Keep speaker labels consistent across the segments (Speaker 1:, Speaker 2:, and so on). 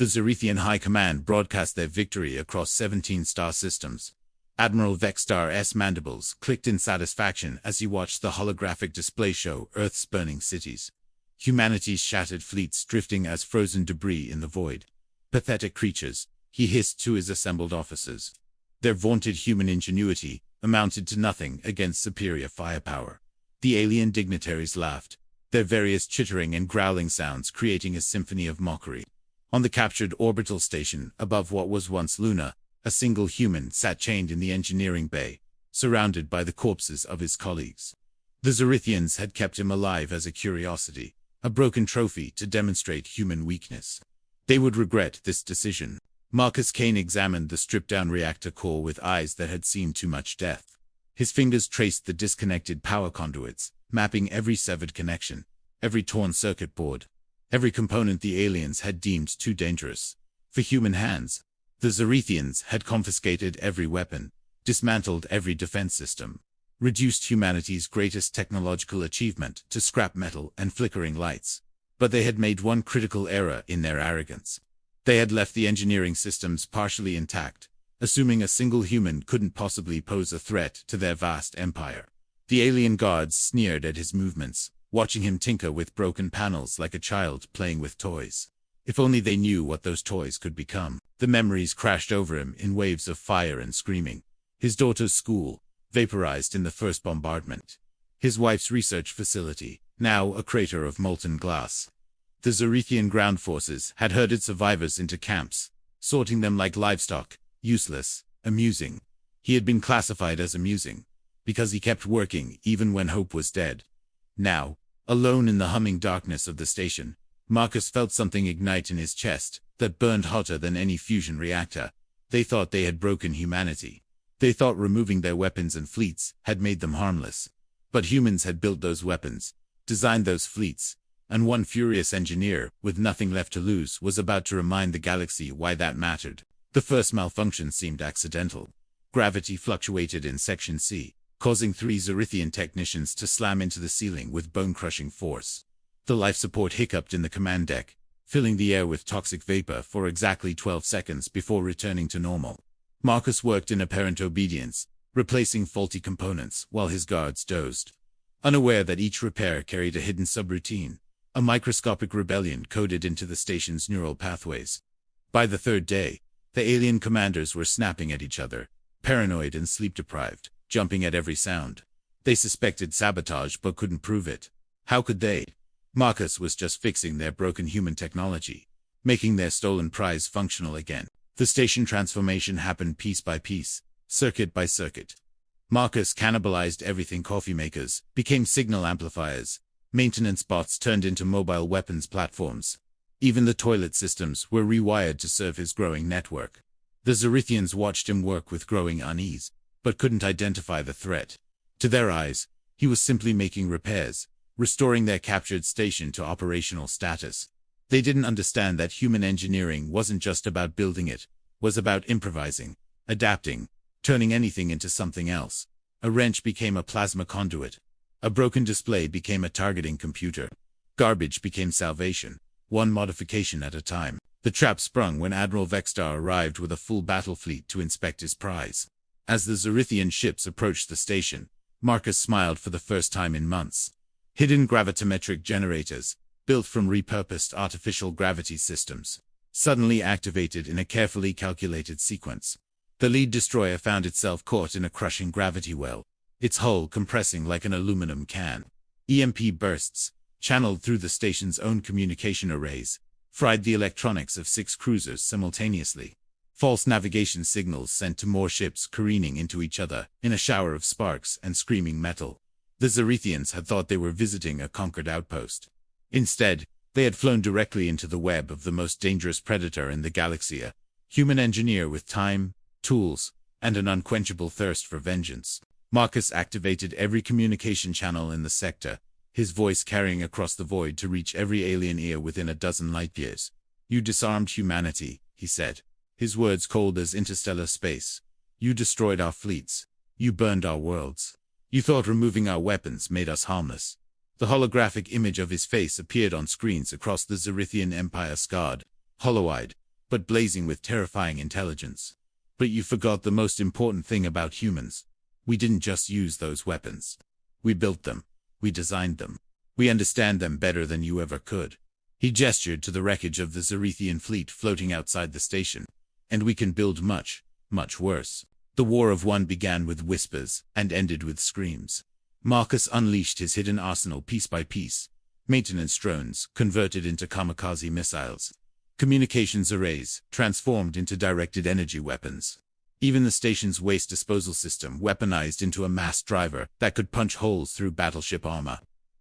Speaker 1: The Zarethian High Command broadcast their victory across 17 star systems. Admiral Vextar's mandibles clicked in satisfaction as he watched the holographic display show Earth's burning cities. Humanity's shattered fleets drifting as frozen debris in the void. Pathetic creatures, he hissed to his assembled officers. Their vaunted human ingenuity amounted to nothing against superior firepower. The alien dignitaries laughed, their various chittering and growling sounds creating a symphony of mockery. On the captured orbital station above what was once Luna, a single human sat chained in the engineering bay, surrounded by the corpses of his colleagues. The Zarethians had kept him alive as a curiosity, a broken trophy to demonstrate human weakness. They would regret this decision. Marcus Kane examined the stripped-down reactor core with eyes that had seen too much death. His fingers traced the disconnected power conduits, mapping every severed connection, every torn circuit board, every component the aliens had deemed too dangerous for human hands. The Zarethians had confiscated every weapon, dismantled every defense system, reduced humanity's greatest technological achievement to scrap metal and flickering lights. But they had made one critical error in their arrogance. They had left the engineering systems partially intact, assuming a single human couldn't possibly pose a threat to their vast empire. The alien guards sneered at his movements, watching him tinker with broken panels like a child playing with toys. If only they knew what those toys could become. The memories crashed over him in waves of fire and screaming. His daughter's school, vaporized in the first bombardment. His wife's research facility, now a crater of molten glass. The Zarethian ground forces had herded survivors into camps, sorting them like livestock, useless, amusing. He had been classified as amusing, because he kept working even when hope was dead. Now, alone in the humming darkness of the station, Marcus felt something ignite in his chest that burned hotter than any fusion reactor. They thought they had broken humanity. They thought removing their weapons and fleets had made them harmless. But humans had built those weapons, designed those fleets, and one furious engineer, with nothing left to lose, was about to remind the galaxy why that mattered. The first malfunction seemed accidental. Gravity fluctuated in Section C, causing 3 Zarethian technicians to slam into the ceiling with bone-crushing force. The life support hiccuped in the command deck, filling the air with toxic vapor for exactly 12 seconds before returning to normal. Marcus worked in apparent obedience, replacing faulty components while his guards dozed, unaware that each repair carried a hidden subroutine, a microscopic rebellion coded into the station's neural pathways. By the third day, the alien commanders were snapping at each other, paranoid and sleep-deprived, jumping at every sound. They suspected sabotage but couldn't prove it. How could they? Marcus was just fixing their broken human technology, making their stolen prize functional again. The station transformation happened piece by piece, circuit by circuit. Marcus cannibalized everything: coffee makers became signal amplifiers, maintenance bots turned into mobile weapons platforms. Even the toilet systems were rewired to serve his growing network. The Zarethians watched him work with growing unease, but couldn't identify the threat. To their eyes, he was simply making repairs, restoring their captured station to operational status. They didn't understand that human engineering wasn't just about building it, was about improvising, adapting, turning anything into something else. A wrench became a plasma conduit. A broken display became a targeting computer. Garbage became salvation, one modification at a time. The trap sprung when Admiral Vextar arrived with a full battle fleet to inspect his prize. As the Zarethian ships approached the station, Marcus smiled for the first time in months. Hidden gravitometric generators, built from repurposed artificial gravity systems, suddenly activated in a carefully calculated sequence. The lead destroyer found itself caught in a crushing gravity well, its hull compressing like an aluminum can. EMP bursts, channeled through the station's own communication arrays, fried the electronics of 6 cruisers simultaneously. False navigation signals sent to more ships careening into each other in a shower of sparks and screaming metal. The Zarethians had thought they were visiting a conquered outpost. Instead, they had flown directly into the web of the most dangerous predator in the galaxy, a human engineer with time, tools, and an unquenchable thirst for vengeance. Marcus activated every communication channel in the sector, his voice carrying across the void to reach every alien ear within a dozen light-years. "You disarmed humanity," he said, his words cold as interstellar space. "You destroyed our fleets. You burned our worlds. You thought removing our weapons made us harmless." The holographic image of his face appeared on screens across the Zarethian Empire, scarred, hollow-eyed, but blazing with terrifying intelligence. But you forgot the most important thing about humans. We didn't just use those weapons. We built them. We designed them. We understand them better than you ever could. He gestured to the wreckage of the Zarethian fleet floating outside the station. And we can build much, much worse. The War of One began with whispers and ended with screams. Marcus unleashed his hidden arsenal piece by piece. Maintenance drones converted into kamikaze missiles. Communications arrays transformed into directed energy weapons. Even the station's waste disposal system weaponized into a mass driver that could punch holes through battleship armor.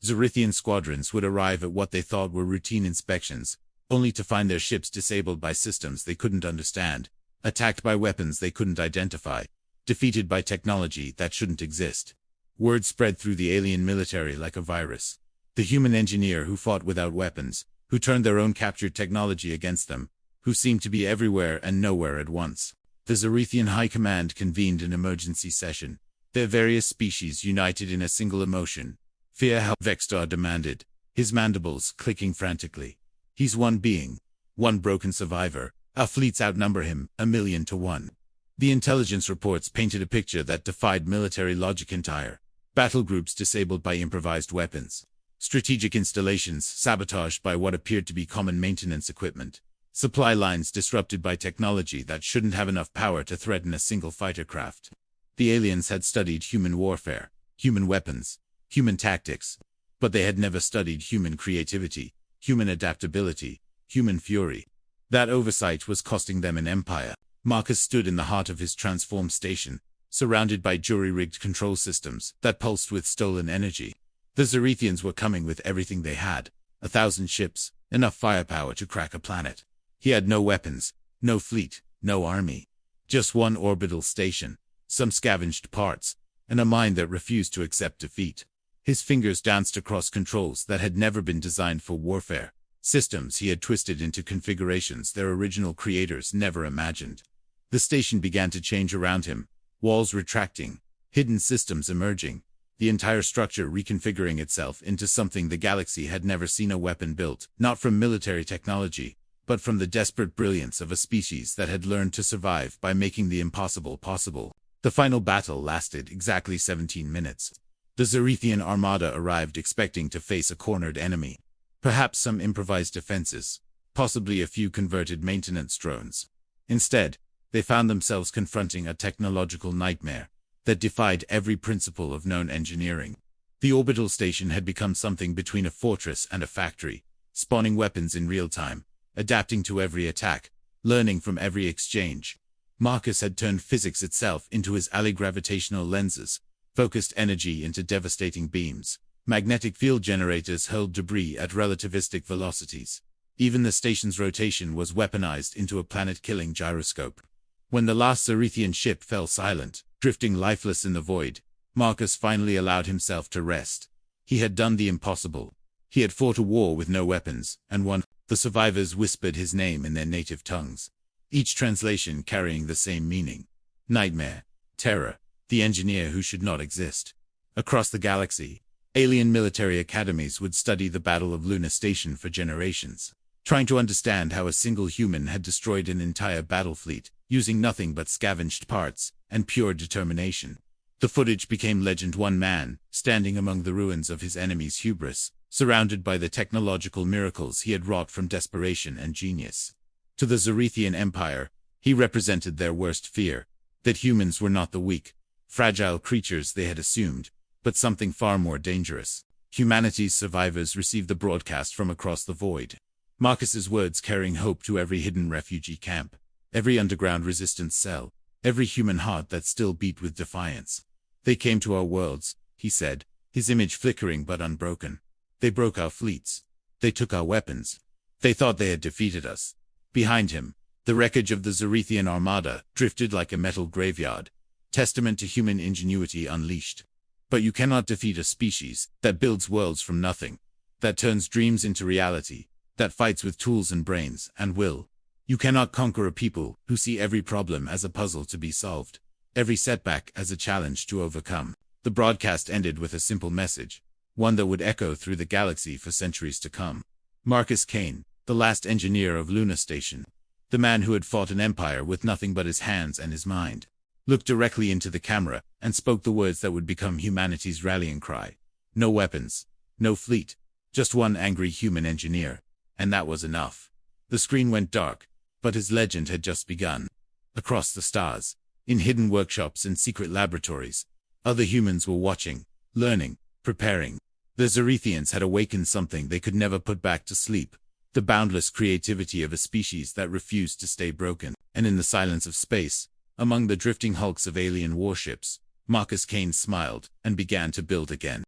Speaker 1: Zarethian squadrons would arrive at what they thought were routine inspections, only to find their ships disabled by systems they couldn't understand, attacked by weapons they couldn't identify, defeated by technology that shouldn't exist. Word spread through the alien military like a virus. The human engineer who fought without weapons, who turned their own captured technology against them, who seemed to be everywhere and nowhere at once. The Zarethian High Command convened an emergency session. Their various species united in a single emotion. Fear, how Vextar demanded, his mandibles clicking frantically. He's one being, one broken survivor. Our fleets outnumber him, 1,000,000 to 1. The intelligence reports painted a picture that defied military logic entire. Battle groups disabled by improvised weapons. Strategic installations sabotaged by what appeared to be common maintenance equipment. Supply lines disrupted by technology that shouldn't have enough power to threaten a single fighter craft. The aliens had studied human warfare, human weapons, human tactics, but they had never studied human creativity, human adaptability, human fury. That oversight was costing them an empire. Marcus stood in the heart of his transformed station, surrounded by jury-rigged control systems that pulsed with stolen energy. The Zarethians were coming with everything they had, 1,000 ships, enough firepower to crack a planet. He had no weapons, no fleet, no army. Just one orbital station, some scavenged parts, and a mind that refused to accept defeat. His fingers danced across controls that had never been designed for warfare, systems he had twisted into configurations their original creators never imagined. The station began to change around him, walls retracting, hidden systems emerging, the entire structure reconfiguring itself into something the galaxy had never seen. A weapon built, not from military technology, but from the desperate brilliance of a species that had learned to survive by making the impossible possible. The final battle lasted exactly 17 minutes. The Zarethian armada arrived expecting to face a cornered enemy. Perhaps some improvised defenses, possibly a few converted maintenance drones. Instead, they found themselves confronting a technological nightmare that defied every principle of known engineering. The orbital station had become something between a fortress and a factory, spawning weapons in real time, adapting to every attack, learning from every exchange. Marcus had turned physics itself into his alley-gravitational lenses, focused energy into devastating beams. Magnetic field generators hurled debris at relativistic velocities. Even the station's rotation was weaponized into a planet-killing gyroscope. When the last Zarethian ship fell silent, drifting lifeless in the void, Marcus finally allowed himself to rest. He had done the impossible. He had fought a war with no weapons, and won. The survivors whispered his name in their native tongues, each translation carrying the same meaning. Nightmare, terror, the engineer who should not exist. Across the galaxy, alien military academies would study the Battle of Luna Station for generations, trying to understand how a single human had destroyed an entire battle fleet, using nothing but scavenged parts and pure determination. The footage became legend. One man, standing among the ruins of his enemy's hubris, surrounded by the technological miracles he had wrought from desperation and genius. To the Zarethian Empire, he represented their worst fear, that humans were not the weak, fragile creatures they had assumed, but something far more dangerous. Humanity's survivors received the broadcast from across the void. Marcus's words carrying hope to every hidden refugee camp, every underground resistance cell, every human heart that still beat with defiance. They came to our worlds, he said, his image flickering but unbroken. They broke our fleets. They took our weapons. They thought they had defeated us. Behind him, the wreckage of the Zarethian armada drifted like a metal graveyard, testament to human ingenuity unleashed. But you cannot defeat a species that builds worlds from nothing, that turns dreams into reality, that fights with tools and brains and will. You cannot conquer a people who see every problem as a puzzle to be solved, every setback as a challenge to overcome. The broadcast ended with a simple message, one that would echo through the galaxy for centuries to come. Marcus Kane, the last engineer of Luna Station, The man who had fought an empire with nothing but his hands and his mind looked directly into the camera and spoke the words that would become humanity's rallying cry. No weapons, no fleet, just one angry human engineer. And that was enough. The screen went dark, but his legend had just begun. Across the stars, in hidden workshops and secret laboratories, other humans were watching, learning, preparing. The Zarethians had awakened something they could never put back to sleep. The boundless creativity of a species that refused to stay broken. And in the silence of space, among the drifting hulks of alien warships, Marcus Kane smiled and began to build again.